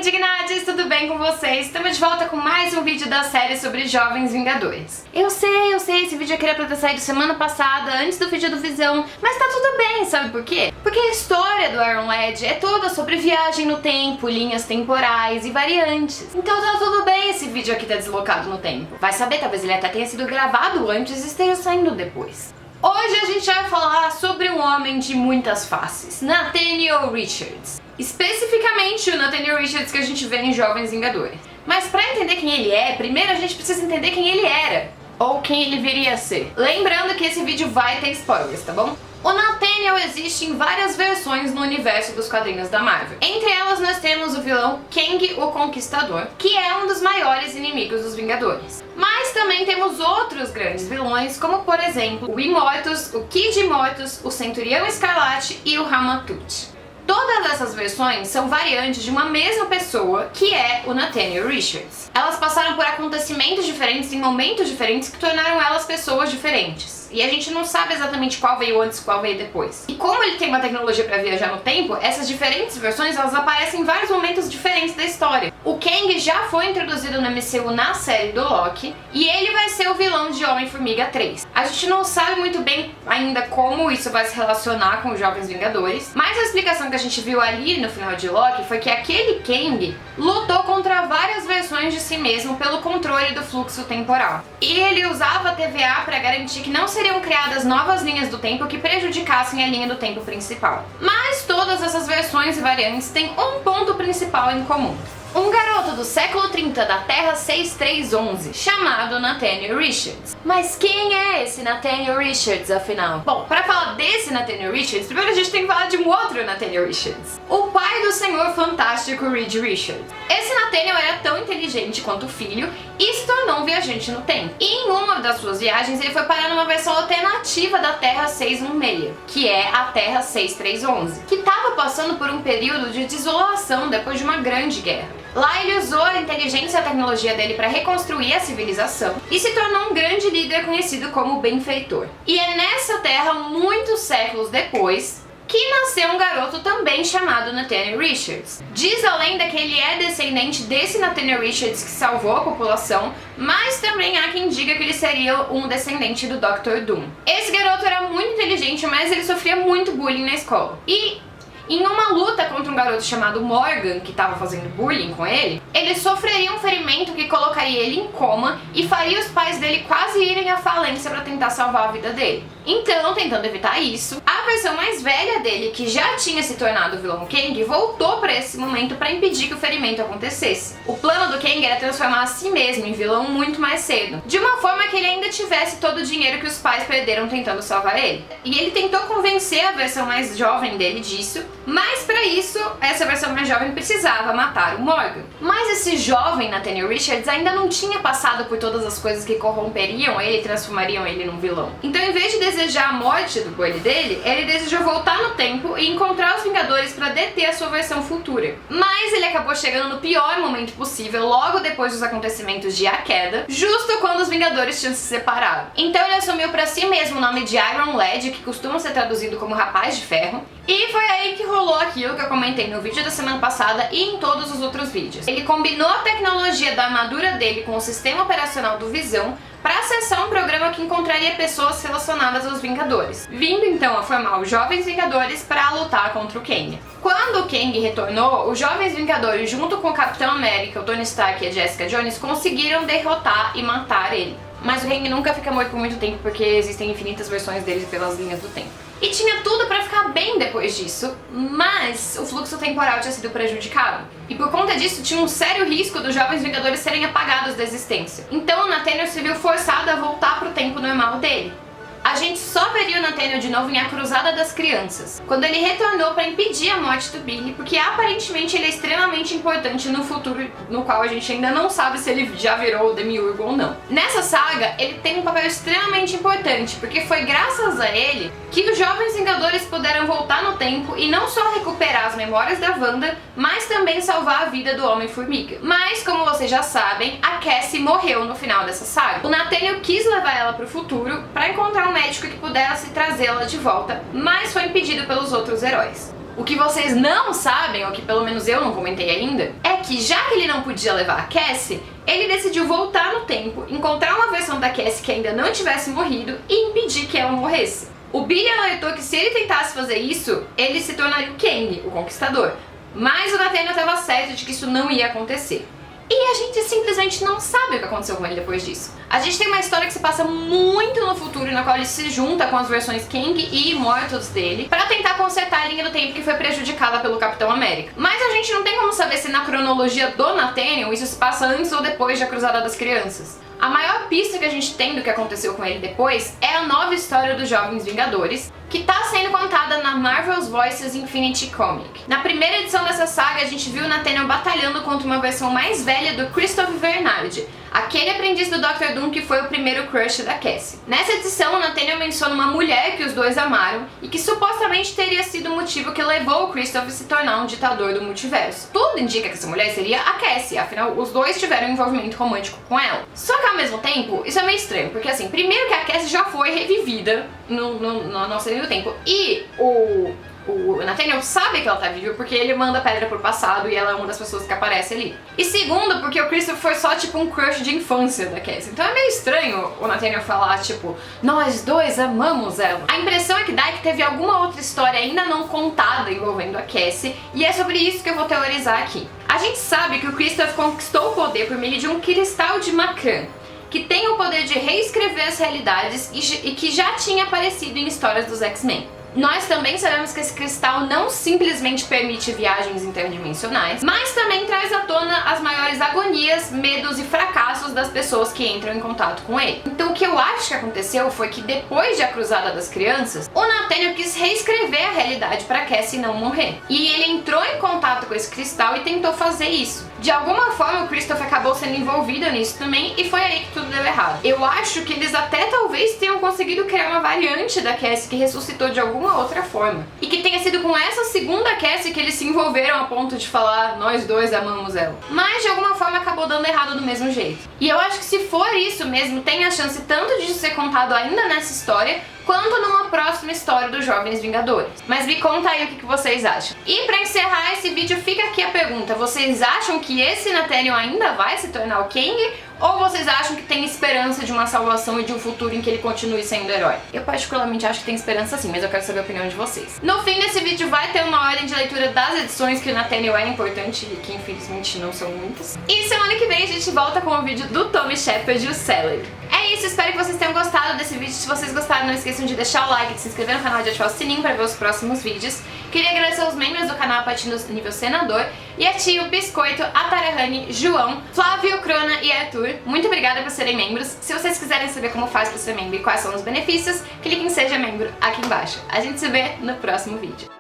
indignades, tudo bem com vocês? Estamos de volta com mais um vídeo da série sobre Jovens Vingadores. Eu sei, esse vídeo aqui era pra ter saído semana passada, antes do vídeo do Visão, mas tá tudo bem, sabe por quê? Porque a história do Iron Lad é toda sobre viagem no tempo, linhas temporais e variantes. Então tá tudo bem esse vídeo aqui tá deslocado no tempo. Vai saber, talvez ele até tenha sido gravado antes e esteja saindo depois. Hoje a gente vai falar sobre um homem de muitas faces, Nathaniel Richards. Especificamente o Nathaniel Richards que a gente vê em Jovens Vingadores. Mas pra entender quem ele é, primeiro a gente precisa entender quem ele era, ou quem ele viria a ser. Lembrando que esse vídeo vai ter spoilers, tá bom? O Nathaniel existe em várias versões no universo dos quadrinhos da Marvel. Entre elas nós temos o vilão Kang o Conquistador, que é um dos maiores inimigos dos Vingadores. Mas também temos outros grandes vilões, como por exemplo o Immortus, o Kid Immortus, o Centurião Escarlate e o Ramatut. Todas essas versões são variantes de uma mesma pessoa, que é o Nathaniel Richards. Elas passaram por acontecimentos diferentes em momentos diferentes que tornaram elas pessoas diferentes. E a gente não sabe exatamente qual veio antes e qual veio depois. E como ele tem uma tecnologia para viajar no tempo, essas diferentes versões elas aparecem em vários momentos diferentes da história. O Kang já foi introduzido no MCU na série do Loki, e ele vai ser o vilão de Homem-Formiga 3. A gente não sabe muito bem ainda como isso vai se relacionar com os Jovens Vingadores, mas a explicação que a gente viu ali no final de Loki foi que aquele Kang lutou contra várias versões de si mesmo pelo controle do fluxo temporal. E ele usava a TVA para garantir que não seriam criadas novas linhas do tempo que prejudicassem a linha do tempo principal. Mas todas essas versões e variantes têm um ponto principal em comum. Um garoto do século 30 da Terra 6311, chamado Nathaniel Richards. Mas quem é esse Nathaniel Richards, afinal? Bom, para falar desse Nathaniel Richards, primeiro a gente tem que falar de um outro Nathaniel Richards. O pai do Senhor Fantástico Reed Richards. Esse Nathaniel era tão inteligente quanto o filho e se tornou um viajante no tempo. E em uma das suas viagens ele foi parar numa versão alternativa da Terra 616, que é a Terra 6311, que estava passando por um período de desolação depois de uma grande guerra. Lá ele usou a inteligência e a tecnologia dele para reconstruir a civilização e se tornou um grande líder conhecido como Benfeitor. E é nessa terra, muitos séculos depois, que nasceu um garoto também chamado Nathaniel Richards. Diz a lenda que ele é descendente desse Nathaniel Richards que salvou a população, mas também há quem diga que ele seria um descendente do Dr. Doom. Esse garoto era muito inteligente, mas ele sofria muito bullying na escola. E em uma luta contra um garoto chamado Morgan, que estava fazendo bullying com ele, ele sofreria um ferimento que colocaria ele em coma e faria os pais dele quase irem à falência para tentar salvar a vida dele. Então, tentando evitar isso, a versão mais velha dele, que já tinha se tornado o vilão Kang, voltou para esse momento para impedir que o ferimento acontecesse. O plano do Kang era transformar a si mesmo em vilão muito mais cedo, de uma forma que ele ainda tivesse todo o dinheiro que os pais perderam tentando salvar ele. E ele tentou convencer a versão mais jovem dele disso, mas para isso, essa versão mais jovem precisava matar o Morgan. Mas esse jovem Nathaniel Richards ainda não tinha passado por todas as coisas que corromperiam ele e transformariam ele num vilão. Então, em vez de desejar a morte do bully dele, ele desejou voltar no tempo e encontrar os Vingadores para deter a sua versão futura. Mas ele acabou chegando no pior momento possível, logo depois dos acontecimentos de A Queda, justo quando os Vingadores tinham se separado. Então ele assumiu para si mesmo o nome de Iron Lad, que costuma ser traduzido como Rapaz de Ferro, e foi aí que rolou aquilo que eu comentei no vídeo da semana passada e em todos os outros vídeos. Ele combinou a tecnologia da armadura dele com o sistema operacional do Visão para acessar um programa que encontraria pessoas relacionadas aos Vingadores, vindo então a formar os Jovens Vingadores para lutar contra o Kang. Quando o Kang retornou, os Jovens Vingadores, junto com o Capitão América, o Tony Stark e a Jessica Jones, conseguiram derrotar e matar ele. Mas o Kang nunca fica morto por muito tempo porque existem infinitas versões dele pelas linhas do tempo. E tinha tudo pra ficar bem depois disso, mas o fluxo temporal tinha sido prejudicado. E por conta disso tinha um sério risco dos Jovens Vingadores serem apagados da existência. Então o Nathaniel se viu forçado a voltar pro tempo normal dele. A gente só veria o Nathaniel de novo em A Cruzada das Crianças, quando ele retornou para impedir a morte do Billy, porque aparentemente ele é extremamente importante no futuro, no qual a gente ainda não sabe se ele já virou o Demiurgo ou não. Nessa saga, ele tem um papel extremamente importante, porque foi graças a ele que os Jovens Vingadores puderam voltar no tempo e não só recuperar as memórias da Wanda, mas também salvar a vida do Homem-Formiga. Mas, como vocês já sabem, a Cassie morreu no final dessa saga. O Nathaniel quis levar ela pro futuro para encontrar um médico que pudesse trazê-la de volta, mas foi impedido pelos outros heróis. O que vocês não sabem, ou que pelo menos eu não comentei ainda, é que já que ele não podia levar a Cassie, ele decidiu voltar no tempo, encontrar uma versão da Cassie que ainda não tivesse morrido e impedir que ela morresse. O Billy alertou que se ele tentasse fazer isso, ele se tornaria o Kang, o Conquistador. Mas o Nathaniel estava certo de que isso não ia acontecer. E a gente simplesmente não sabe o que aconteceu com ele depois disso. A gente tem uma história que se passa muito no futuro, na qual ele se junta com as versões Kang e Immortals dele pra tentar consertar a linha do tempo que foi prejudicada pelo Capitão América. Mas a gente não tem como saber se na cronologia do Nathaniel isso se passa antes ou depois da Cruzada das Crianças. A maior pista que a gente tem do que aconteceu com ele depois é a nova história dos Jovens Vingadores, que está sendo contada na Marvel's Voices Infinity Comic. Na primeira edição dessa saga, a gente viu o Nathaniel batalhando contra uma versão mais velha do Christopher Bernard, aquele aprendiz do Dr. Doom que foi o primeiro crush da Cassie. Nessa edição, o Nathaniel menciona uma mulher que os dois amaram e que supostamente teria sido o motivo que levou o Christopher a se tornar um ditador do multiverso. Tudo indica que essa mulher seria a Cassie, afinal os dois tiveram um envolvimento romântico com ela. Só que ao mesmo tempo, isso é meio estranho, porque assim, primeiro que a Cassie já foi revivida na nossa linha do tempo e o Nathaniel sabe que ela tá viva porque ele manda pedra pro passado e ela é uma das pessoas que aparece ali. E segundo, porque o Christopher foi só tipo um crush de infância da Cassie. Então é meio estranho o Nathaniel falar tipo, nós dois amamos ela. A impressão é que dá que teve alguma outra história ainda não contada envolvendo a Cassie e é sobre isso que eu vou teorizar aqui. A gente sabe que o Christopher conquistou o poder por meio de um cristal de Makran, que tem o poder de reescrever as realidades e que já tinha aparecido em histórias dos X-Men. Nós também sabemos que esse cristal não simplesmente permite viagens interdimensionais, mas também traz à tona as maiores agonias, medos e fracassos das pessoas que entram em contato com ele. Então o que eu acho que aconteceu foi que depois de A Cruzada das Crianças, o Nathaniel quis reescrever a realidade para Cassie não morrer. E ele entrou em contato com esse cristal e tentou fazer isso. De alguma forma o Christopher acabou sendo envolvido nisso também e foi aí que tudo deu errado. Eu acho que eles até talvez tenham conseguido criar uma variante da Cassie que ressuscitou de alguma outra forma. E que tenha sido com essa segunda Cassie que eles se envolveram a ponto de falar nós dois amamos ela. Mas de alguma forma acabou dando errado do mesmo jeito. E eu acho que se for isso mesmo, tem a chance tanto de ser contado ainda nessa história, quanto numa próxima história dos Jovens Vingadores. Mas me conta aí o que vocês acham. E pra encerrar esse vídeo, fica aqui a pergunta. Vocês acham que esse Nathaniel ainda vai se tornar o Kang? Ou vocês acham que tem esperança de uma salvação e de um futuro em que ele continue sendo herói? Eu particularmente acho que tem esperança sim, mas eu quero saber a opinião de vocês. No fim desse vídeo vai ter uma ordem de leitura das edições que o Nathaniel é importante e que infelizmente não são muitas. E semana que vem a gente volta com o vídeo do Tommy Shepard e o Celery. É isso, espero que vocês tenham gostado desse vídeo. Se vocês gostaram, não esqueçam de deixar o like, de se inscrever no canal e de ativar o sininho para ver os próximos vídeos. Queria agradecer aos membros do canal a partir do nível senador, e a Tio, Biscoito, Atarahane, João, Flávio, Crona e Arthur. Muito obrigada por serem membros. Se vocês quiserem saber como faz para ser membro e quais são os benefícios, clique em Seja Membro aqui embaixo. A gente se vê no próximo vídeo.